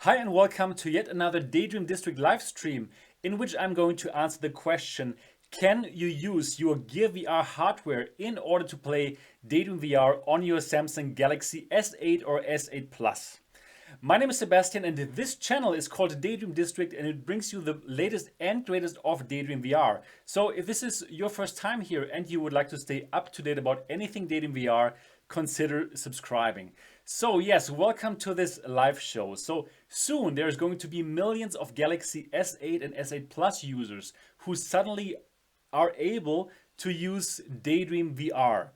Hi and welcome to yet another Daydream District live stream in which I'm going to answer the question, can you use your Gear VR hardware in order to play Daydream VR on your Samsung Galaxy S8 or S8 Plus? My name is Sebastian and this channel is called Daydream District and it brings you the latest and greatest of Daydream VR. So if this is your first time here and you would like to stay up to date about anything Daydream VR, consider subscribing. So yes, welcome to this live show. So soon there's going to be millions of Galaxy S8 and S8 Plus users who suddenly are able to use Daydream VR.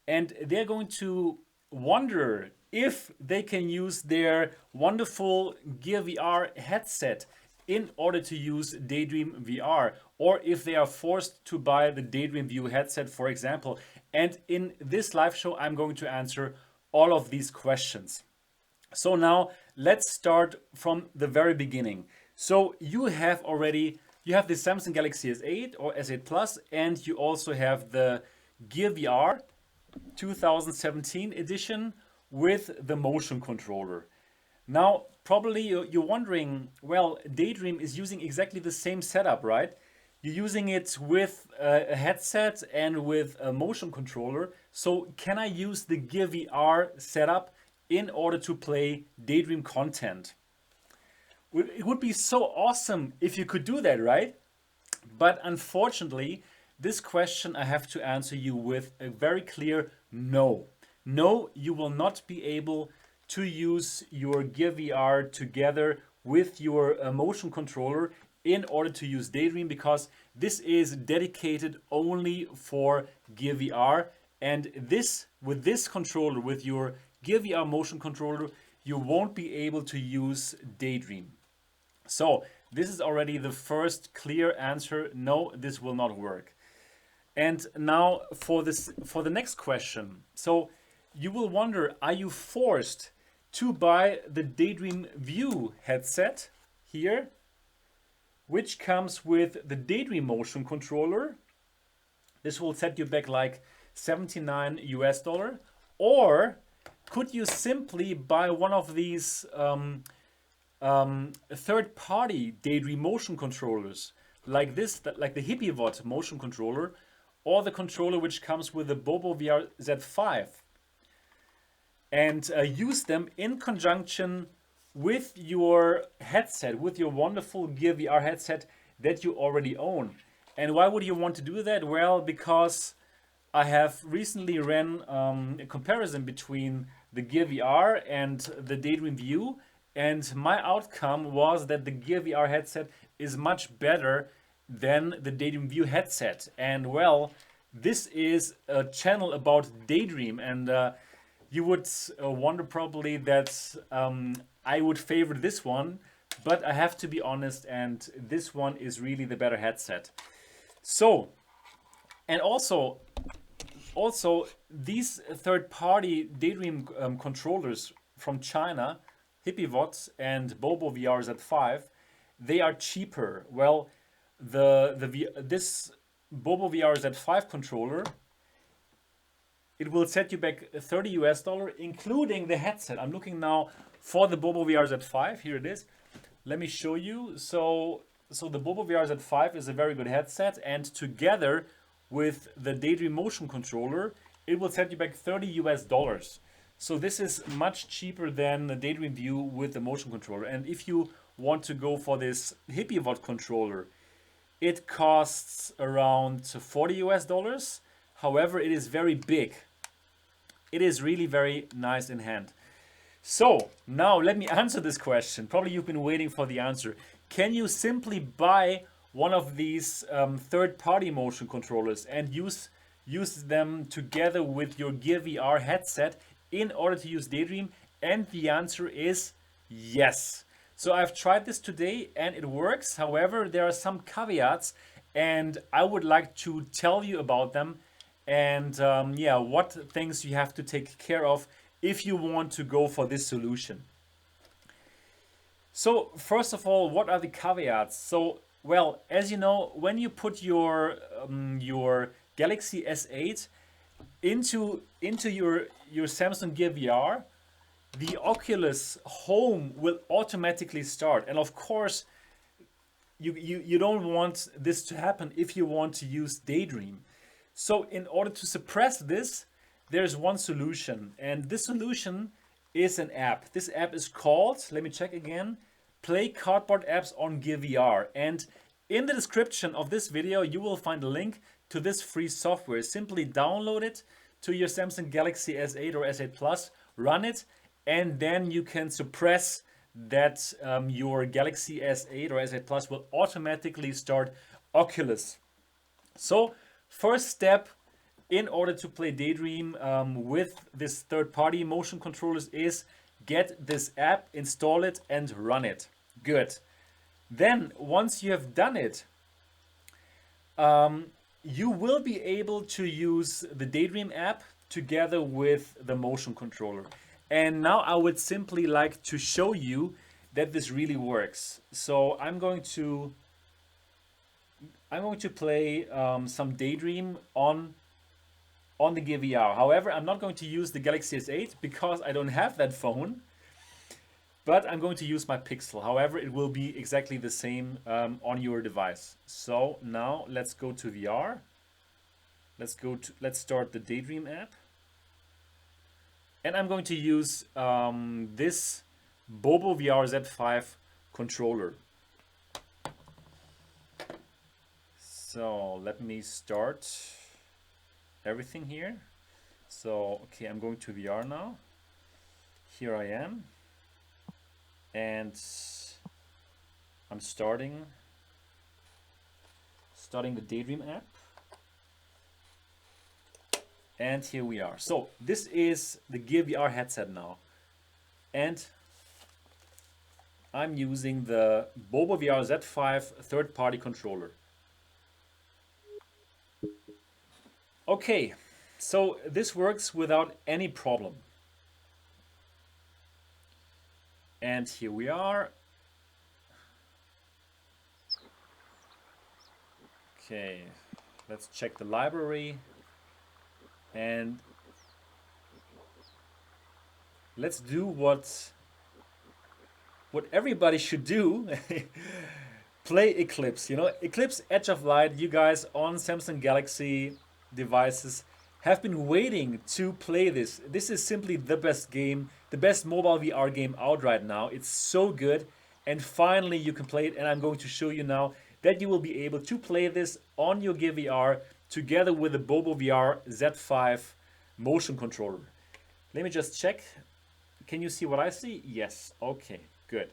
And they're going to wonder if they can use their wonderful Gear VR headset in order to use Daydream VR, or if they are forced to buy the Daydream View headset, for example. And in this live show, I'm going to answer all of these questions. So now let's start from the very beginning. So you have the Samsung Galaxy S8 or S8 Plus, and you also have the Gear VR 2017 edition with the motion controller. Now, probably you're wondering, well, Daydream is using exactly the same setup, right? You're using it with a headset and with a motion controller. So can I use the Gear VR setup in order to play Daydream content? It would be so awesome if you could do that, right? But unfortunately, this question I have to answer you with a very clear no. No, you will not be able to use your Gear VR together with your motion controller in order to use Daydream, because this is dedicated only for Gear VR. And with this controller, with your Gear VR motion controller, you won't be able to use Daydream. So this is already the first clear answer. No, this will not work. And now for the next question. So you will wonder, are you forced to buy the Daydream View headset here, which comes with the Daydream motion controller? This will set you back like $79 US, or could you simply buy one of these third-party Daydream motion controllers like this, like the HippieVod motion controller, or the controller which comes with the Bobo VR Z5, and use them in conjunction with your headset, with your wonderful Gear VR headset that you already own. And why would you want to do that? Well, because I have recently ran a comparison between the Gear VR and the Daydream View, and my outcome was that the Gear VR headset is much better than the Daydream View headset. And well, this is a channel about Daydream, and you would wonder probably that I would favor this one, but I have to be honest, and this one is really the better headset. So, and also these third-party Daydream controllers from China, HippieVod and Bobo VR Z5, they are cheaper. Well, this Bobo VR Z5 controller, it will set you back $30 US, including the headset. I'm looking now for the Bobo VR Z5. Here it is. Let me show you. So the Bobo VR Z5 is a very good headset, and together with the Daydream motion controller, it will set you back $30 US. So this is much cheaper than the Daydream View with the motion controller. And if you want to go for this HippieVod controller, it costs around $40 US. However, it is very big. It is really very nice in hand. So now let me answer this question. Probably you've been waiting for the answer. Can you simply buy one of these third-party motion controllers and use them together with your Gear VR headset in order to use Daydream? And the answer is yes. So I've tried this today and it works. However, there are some caveats and I would like to tell you about them, and what things you have to take care of if you want to go for this solution. So first of all, what are the caveats? So, well, as you know, when you put your Galaxy S8 into your Samsung Gear VR, the Oculus Home will automatically start. And of course, you don't want this to happen if you want to use Daydream. So in order to suppress this, there's one solution. And this solution is an app. This app is called, let me check again, Play Cardboard Apps on Gear VR. And in the description of this video, you will find a link to this free software. Simply download it to your Samsung Galaxy S8 or S8 Plus, run it, and then you can suppress that your Galaxy S8 or S8 Plus will automatically start Oculus. So first step in order to play Daydream with this third-party motion controllers is get this app, install it, and run it. Good. Then once you have done it, you will be able to use the Daydream app together with the motion controller. And now I would simply like to show you that this really works. So I'm going to play some Daydream on the Gear VR. However, I'm not going to use the Galaxy S8 because I don't have that phone. But I'm going to use my Pixel. However, it will be exactly the same on your device. So now let's go to VR. Let's start the Daydream app. And I'm going to use this Bobo VR Z5 controller. So let me start everything here. So, okay, I'm going to VR now. Here I am. And I'm starting the Daydream app. And here we are. So this is the Gear VR headset now. And I'm using the Bobo VR Z5 third-party controller. Okay, so this works without any problem. And here we are. Okay, let's check the library. And let's do what everybody should do. Play Eclipse. You know, Eclipse Edge of Light, you guys on Samsung Galaxy devices have been waiting to play this. This is simply the best game, the best mobile VR game out right now. It's so good. And finally you can play it. And I'm going to show you now that you will be able to play this on your Gear VR together with the Bobo VR Z5 motion controller. Let me just check. Can you see what I see? Yes. Okay, good.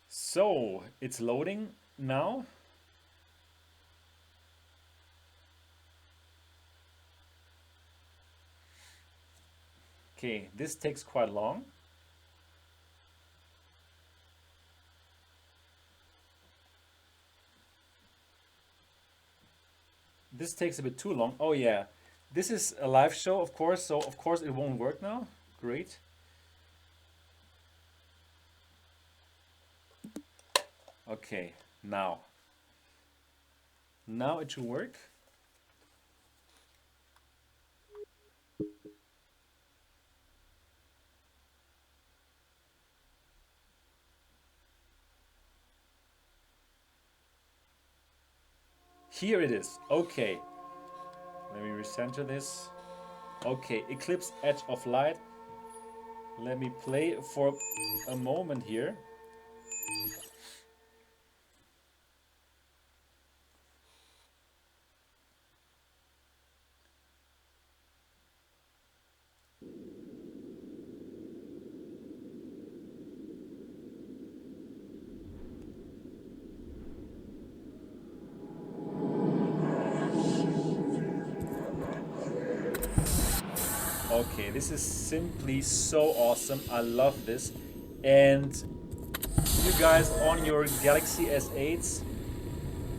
So it's loading now. Okay, this takes quite long. This takes a bit too long. Oh yeah, this is a live show, of course, so of course it won't work now. Great. Okay, now it should work. Here it is. Okay. Let me recenter this. Okay, Eclipse Edge of Light. Let me play for a moment here. Okay, this is simply so awesome. I love this. And you guys on your Galaxy S8s,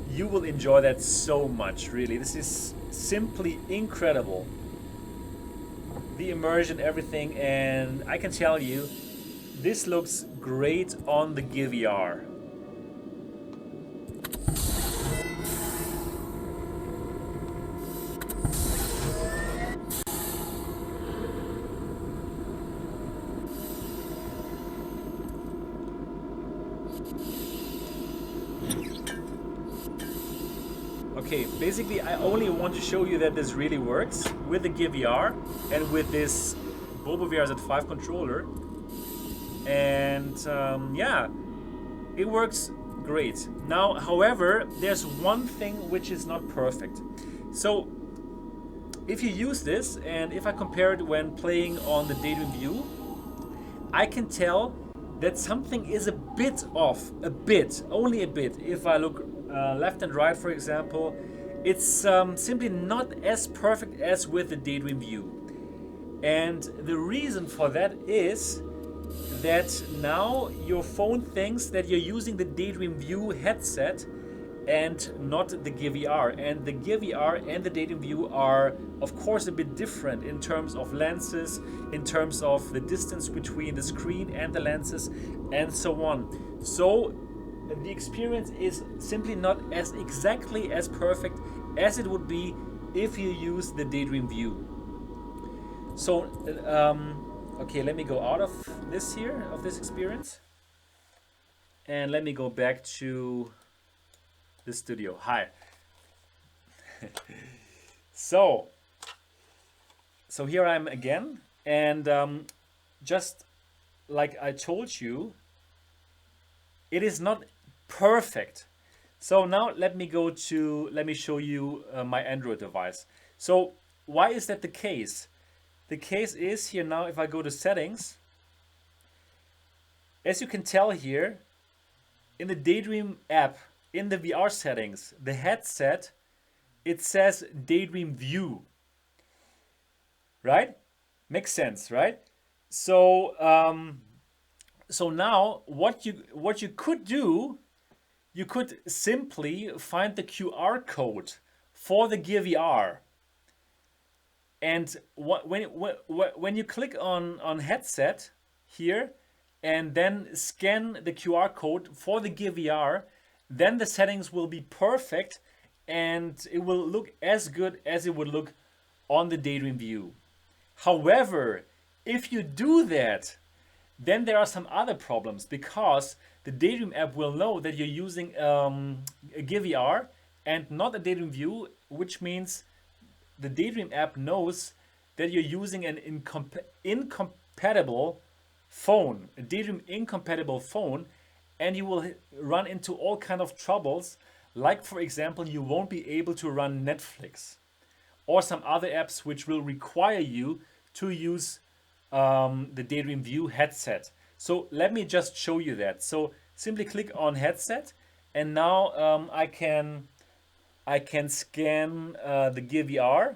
you will enjoy that so much, really. This is simply incredible. The immersion, everything, and I can tell you, this looks great on the Gear VR. Okay, basically I only want to show you that this really works with the Gear VR and with this Bobo VR Z5 controller. And yeah, it works great. Now, however, there's one thing which is not perfect. So if you use this, and if I compare it when playing on the Daydream View, I can tell that something is a bit off, a bit, only a bit. If I look left and right, for example, it's simply not as perfect as with the Daydream View. And the reason for that is that now your phone thinks that you're using the Daydream View headset and not the Gear VR. And the Gear VR and the Daydream View are, of course, a bit different in terms of lenses, in terms of the distance between the screen and the lenses, and so on. So the experience is simply not as exactly as perfect as it would be if you use the Daydream View. So, okay, let me go out of this here, of this experience. And let me go back to the studio. Hi. So here I am again, and just like I told you, it is not perfect. So now let me show you my Android device. So why is that the case? The case is here now, if I go to settings, as you can tell here, in the Daydream app, in the VR settings, the headset, it says Daydream View, right? Makes sense, right? So so now what you could do, you could simply find the QR code for the Gear VR, and when you click on headset here and then scan the QR code for the Gear VR, then the settings will be perfect and it will look as good as it would look on the Daydream View. However, if you do that, then there are some other problems, because the Daydream app will know that you're using a Gear VR and not a Daydream View, which means the Daydream app knows that you're using an incompatible phone, a Daydream incompatible phone, and you will run into all kind of troubles. Like, for example, you won't be able to run Netflix or some other apps which will require you to use the Daydream View headset. So let me just show you that. So simply click on headset, and now I can scan the Gear VR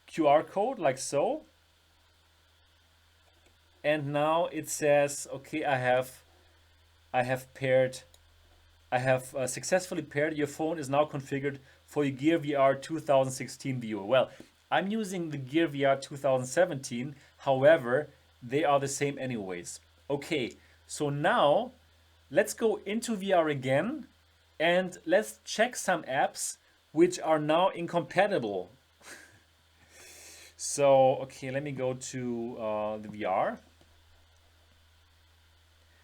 QR code like so. And now it says, okay, I have successfully paired. Your phone is now configured for your Gear VR 2016 viewer. Well, I'm using the Gear VR 2017. However, they are the same anyways. Okay, so now let's go into VR again and let's check some apps which are now incompatible. So, okay, let me go to the VR.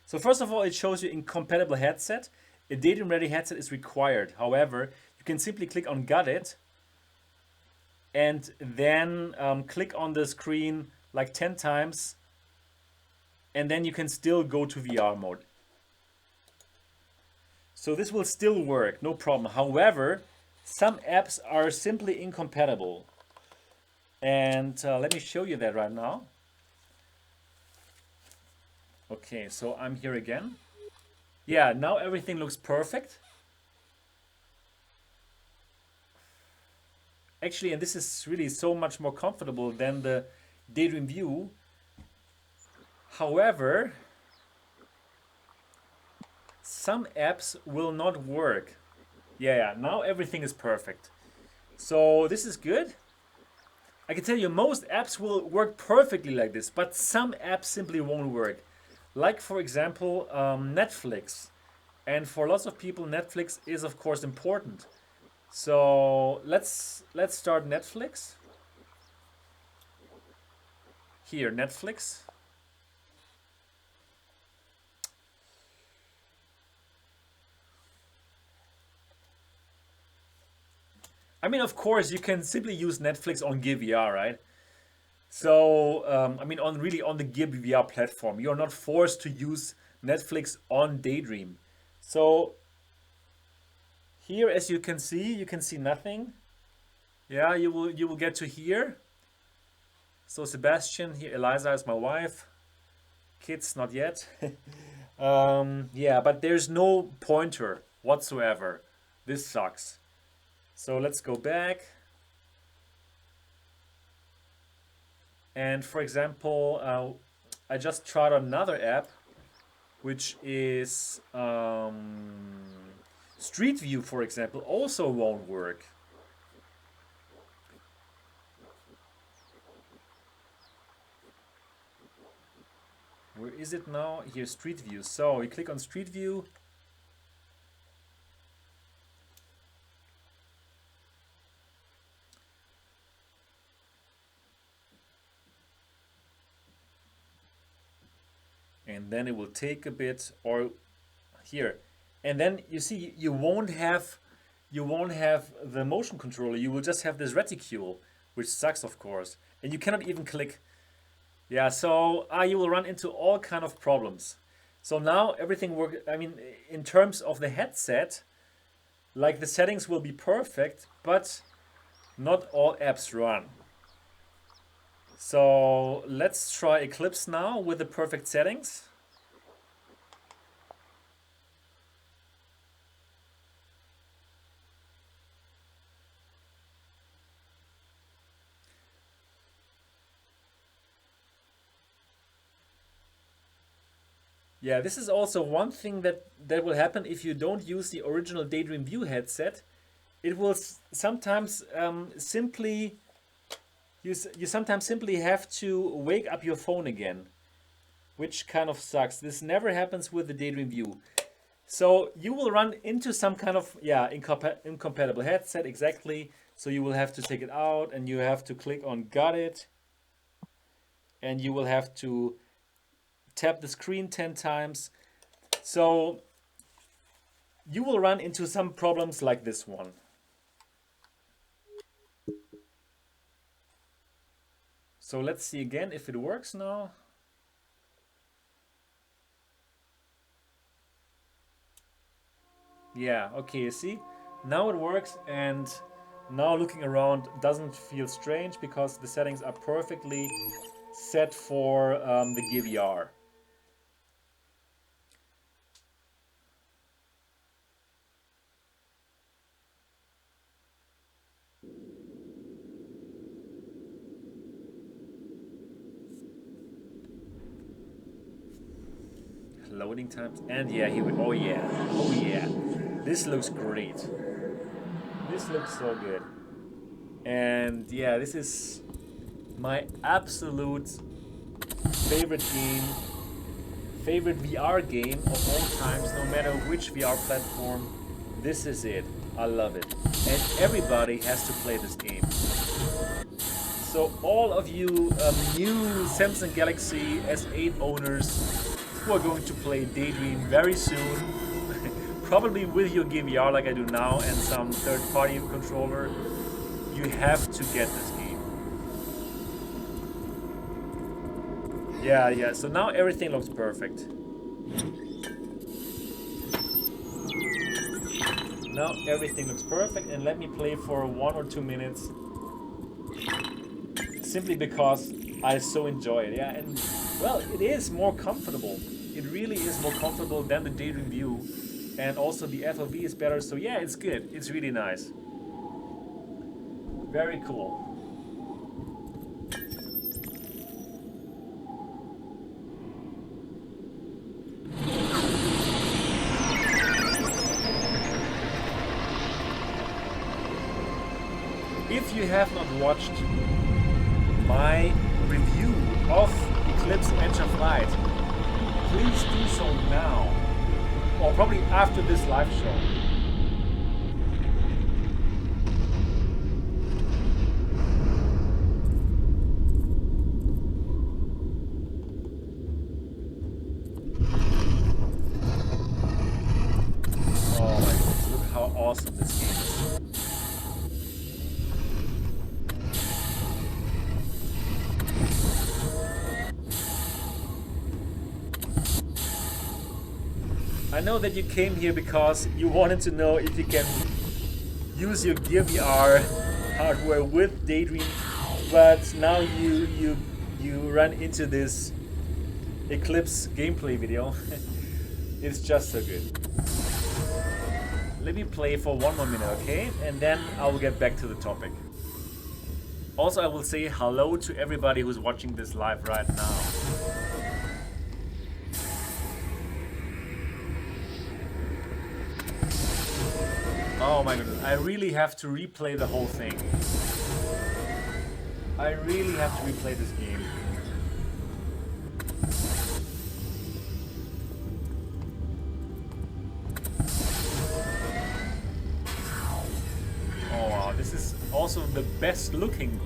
So first of all, it shows you incompatible headset. A Daydream ready headset is required. However, you can simply click on got it and then click on the screen like 10 times, and then you can still go to VR mode. So this will still work, no problem. However, some apps are simply incompatible. And let me show you that right now. Okay, so I'm here again. Yeah, now everything looks perfect. Actually, and this is really so much more comfortable than the Daydream View. However, some apps will not work. Yeah, now everything is perfect. So this is good. I can tell you most apps will work perfectly like this, but some apps simply won't work. Like, for example, Netflix. And for lots of people, Netflix is of course important. So let's start Netflix. Here, Netflix. I mean, of course, you can simply use Netflix on Gear VR, right? So, I mean, on the Gear VR platform, you're not forced to use Netflix on Daydream. So here, as you can see nothing. Yeah, you will get to here. So Sebastian here, Eliza is my wife. Kids not yet. Yeah, but there's no pointer whatsoever. This sucks. So let's go back. And for example, I just tried another app, which is Street View, for example, also won't work. Where is it now? Here, Street View. So you click on Street View. And then it will take a bit, or here. And then you see you won't have the motion controller. You will just have this reticule, which sucks, of course. And you cannot even click. Yeah, so you will run into all kind of problems. So now everything works. I mean, in terms of the headset, like the settings will be perfect, but not all apps run. So let's try Eclipse now with the perfect settings. Yeah, this is also one thing that will happen if you don't use the original Daydream View headset. It will sometimes simply you sometimes simply have to wake up your phone again, which kind of sucks. This never happens with the Daydream View. So you will run into some kind of incompatible headset, exactly. So you will have to take it out and you have to click on got it, and you will have to tap the screen 10 times. So you will run into some problems like this one. So let's see again if it works now. Yeah, okay, you see? Now it works, and now looking around doesn't feel strange because the settings are perfectly set for the Gear VR. Loading times, and yeah, here we, oh yeah, this looks great. This looks so good. And yeah, this is my absolute favorite game, favorite VR game of all times, no matter which VR platform. This is it. I love it. And everybody has to play this game. So all of you new Samsung Galaxy S8 owners who are going to play Daydream very soon, probably with your Gear VR like I do now and some third-party controller, you have to get this game. Yeah, so now everything looks perfect. Now everything looks perfect, and let me play for 1 or 2 minutes. Simply because I so enjoy it, yeah, and well, it is more comfortable. It really is more comfortable than the Daydream View, and also the FOV is better, so yeah, it's good. It's really nice. Very cool. If you have not watched my review of Eclipse Edge of Light, please do so now, or probably after this live show. Oh my goodness, look how awesome this game is. I know that you came here because you wanted to know if you can use your Gear VR hardware with Daydream, but now you run into this Eclipse gameplay video. It's just so good. Let me play for one more minute, okay? And then I will get back to the topic. Also, I will say hello to everybody who's watching this live right now. Oh my goodness, I really have to replay the whole thing. I really have to replay this game. Oh wow, this is also the best looking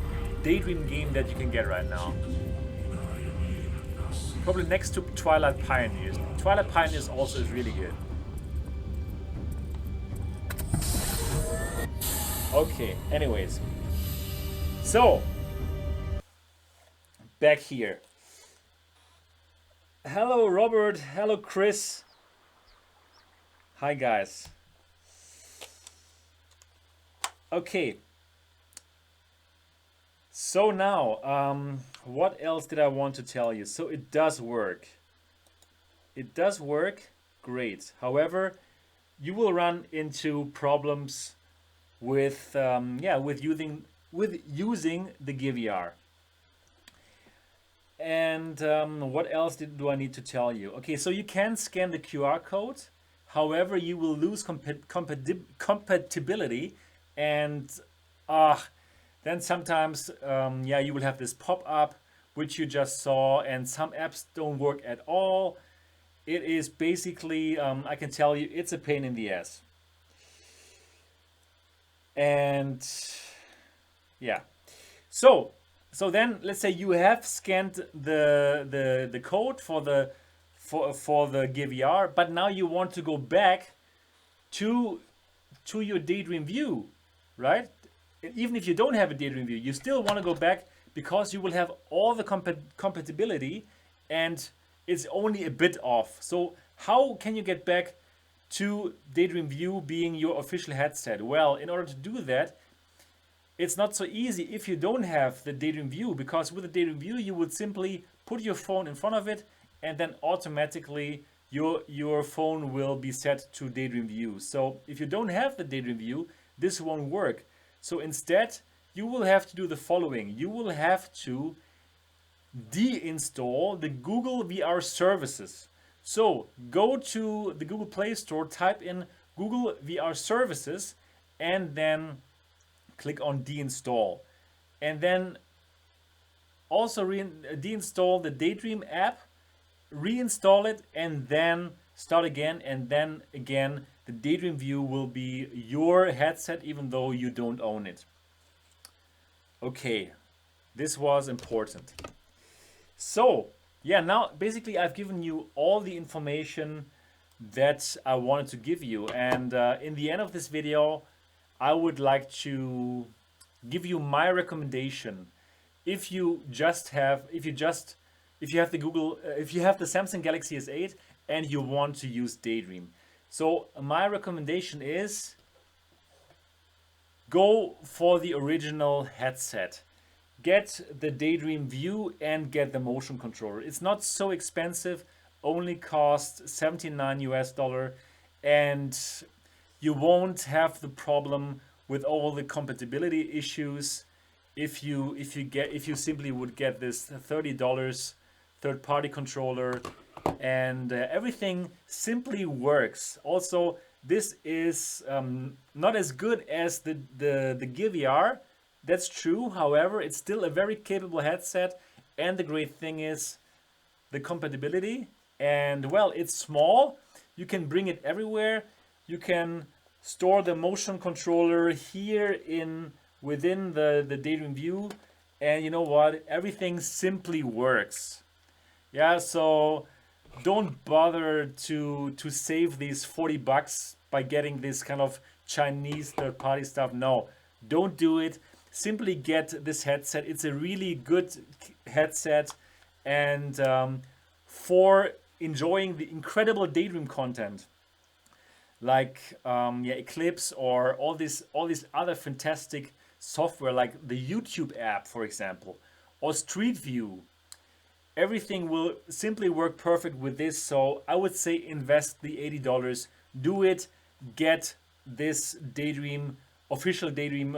Daydream game that you can get right now. Probably next to Twilight Pioneers. Twilight Pioneers also is really good. Okay, anyways. So, back here. Hello Robert, hello Chris. Hi guys. Okay. So now, what else did I want to tell you? So it does work. It does work, great. However, you will run into problems with using the Gear VR. And what else do I need to tell you? Okay, so you can scan the QR code. However, you will lose compatibility, and then sometimes you will have this pop-up which you just saw, and some apps don't work at all. It is basically, I can tell you, it's a pain in the ass. And yeah, so then let's say you have scanned the code for the Gear VR, but now you want to go back to your Daydream View, right? Even if you don't have a Daydream View, you still want to go back because you will have all the compatibility, and it's only a bit off. So how can you get back to Daydream View being your official headset? Well, in order to do that, it's not so easy if you don't have the Daydream View, because with the Daydream View you would simply put your phone in front of it, and then automatically your phone will be set to Daydream View. So if you don't have the Daydream View, this won't work. So instead, you will have to do the following. You will have to deinstall the Google VR services. So go to the Google Play Store, type in Google VR services, and then click on deinstall. And then also deinstall the Daydream app, reinstall it, and then start again, and then again the Daydream View will be your headset even though you don't own it. Okay, this was important. So yeah, now basically I've given you all the information that I wanted to give you, and in the end of this video I would like to give you my recommendation. If you have the Samsung Galaxy S8 and you want to use Daydream. So my recommendation is go for the original headset. Get the Daydream View and get the motion controller. It's not so expensive, only costs $79 US, and you won't have the problem with all the compatibility issues if you simply would get this $30 third-party controller, and everything simply works. Also, this is not as good as the Gear VR. That's true. However, it's still a very capable headset, and the great thing is the compatibility. And well, it's small. You can bring it everywhere. You can store the motion controller here within the Daydream View, and you know what? Everything simply works. Yeah, so don't bother to save these $40 by getting this kind of Chinese third-party stuff. No, don't do it. Simply get this headset. It's a really good headset, and for enjoying the incredible Daydream content. like yeah, Eclipse or all these other fantastic software like the YouTube app, for example, or Street View. Everything will simply work perfect with this. So I would say invest the $80, do it, get this Daydream official Daydream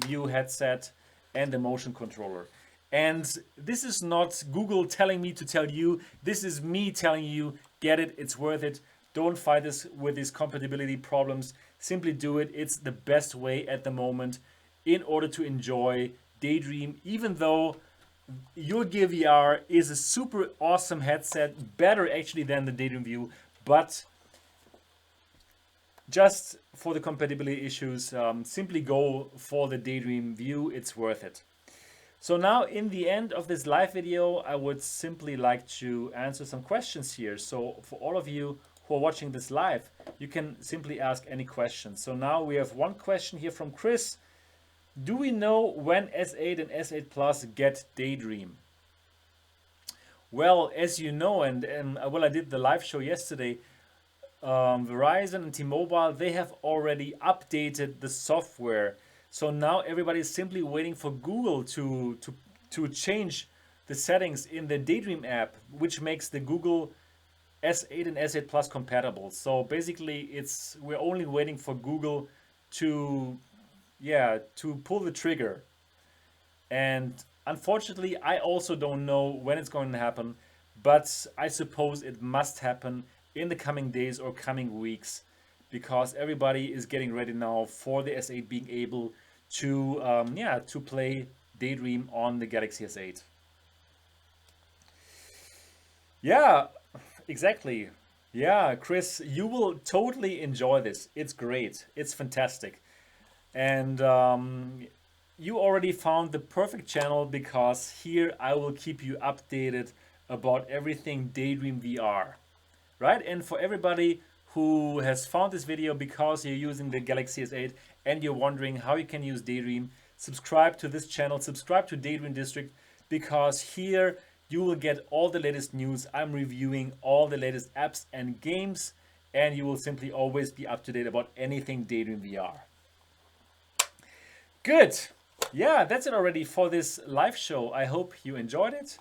View headset and the motion controller. And this is not Google telling me to tell you, this is me telling you, get it, it's worth it. Don't fight this with these compatibility problems. Simply do it. It's the best way at the moment in order to enjoy Daydream, even though your Gear VR is a super awesome headset, better actually than the Daydream View, but just for the compatibility issues, simply go for the Daydream View, it's worth it. So now in the end of this live video, I would simply like to answer some questions here. So for all of you who are watching this live, you can simply ask any questions. So now we have one question here from Chris. Do we know when S8 and S8 Plus get Daydream? Well, as you know, and well, I did the live show yesterday, Verizon and T-Mobile, they have already updated the software. So now everybody is simply waiting for Google to change the settings in the Daydream app, which makes the Google S8 and S8 Plus compatible. So basically, we're only waiting for Google to pull the trigger. And unfortunately, I also don't know when it's going to happen, but I suppose it must happen in the coming days or coming weeks, because everybody is getting ready now for the S8 being able to to play Daydream on the Galaxy S8. Yeah, exactly. Yeah, Chris, you will totally enjoy this. It's great. It's fantastic. And you already found the perfect channel, because here I will keep you updated about everything Daydream VR, right? And for everybody who has found this video because you're using the Galaxy S8 and you're wondering how you can use Daydream, subscribe to this channel, subscribe to Daydream District, because here you will get all the latest news. I'm reviewing all the latest apps and games, and you will simply always be up to date about anything Daydream VR. Good. Yeah, that's it already for this live show. I hope you enjoyed it.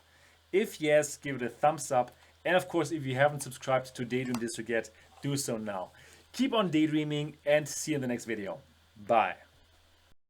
If yes, give it a thumbs up. And of course, if you haven't subscribed to Daydream District yet, do so now. Keep on daydreaming and see you in the next video. Bye.